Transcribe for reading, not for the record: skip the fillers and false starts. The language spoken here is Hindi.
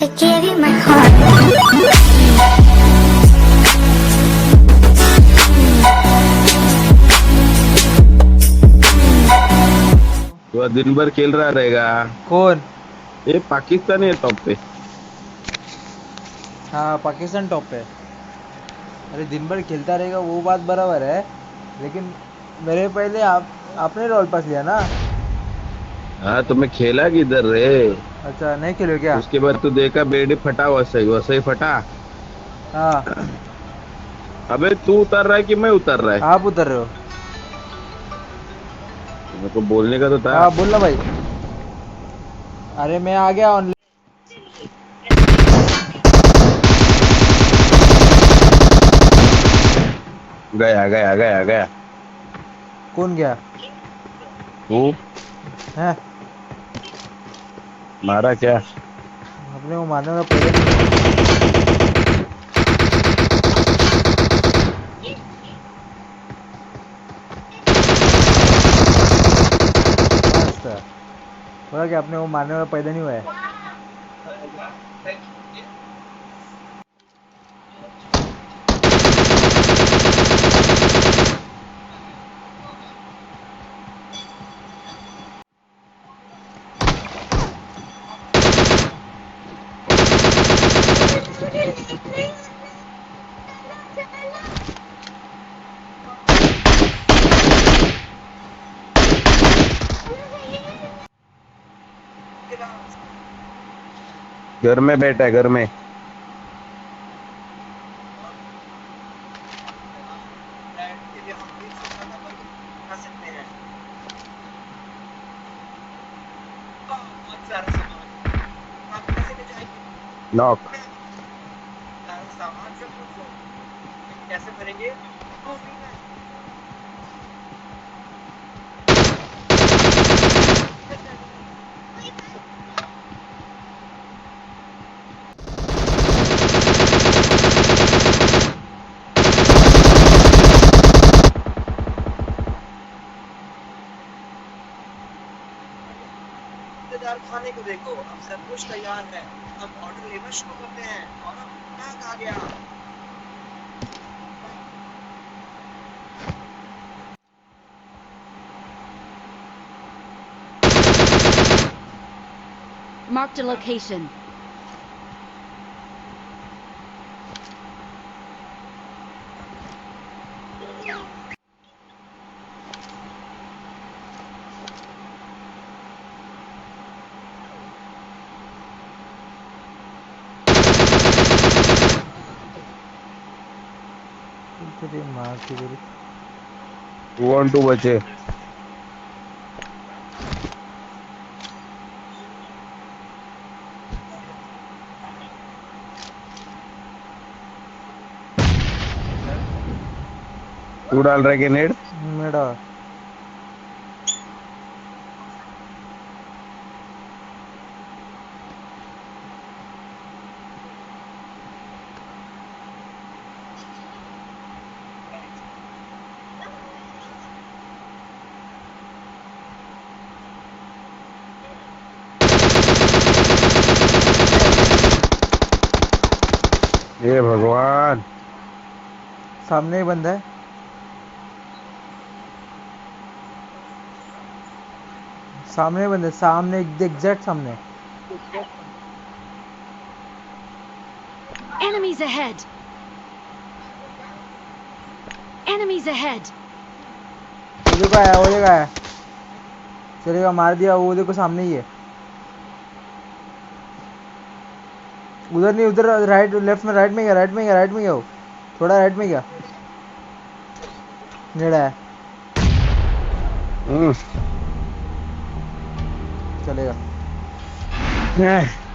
I gave you my heart. तो दिन भर खेल रहा रहेगा। कौन? ये पाकिस्तानी है टॉप पे। हाँ पाकिस्तान टॉप पे। अरे दिन भर खेलता रहेगा वो बात बराबर है, लेकिन मेरे पहले आपने रोल पास लिया ना। हाँ तो मैं खेला किधर रे। अच्छा नहीं खेलो क्या? उसके बाद तू देखा बेड़ी फटा, वैसे ही फटा। हाँ अबे तू उतर रहा है कि मैं उतर रहा है? आप उतर रहे हो। मेरे को बोलने का तो था। हाँ बोलना भाई। अरे मैं आ गया ऑनलाइन। गया गया गया गया। कौन गया? तू है मारा क्या? अपने को मारने वाला पहले नहीं। मस्त। बोला कि अपने को मारने वाला पैदा नहीं हुआ है। घर में बैठा है, घर में। नॉक। कैसे भरेंगे? इंतजार खाने को देखो, अब सब कुछ तैयार है। अब ऑर्डर लेना शुरू करते हैं। और अब टैग आ गया। Marked a location. तेरी माँ की तेरी। 2-on-2 बचे। तू डाल रहा है ग्रेनेड? मेरा हे भगवान। सामने ही बंदा है। सामने बंदा है, सामने एग्जैक्ट सामने। Enemies ahead. Enemies ahead. वो देखो आया, वो देखो आया। चलेगा मार दिया, वो देखो सामने ही है। उधर नहीं, उधर राइट लेफ्ट में, राइट में गया, राइट में गया, राइट में गया वो। थोड़ा राइट में गया। नेड़ा है। हम्म। चलेगा। Yeah.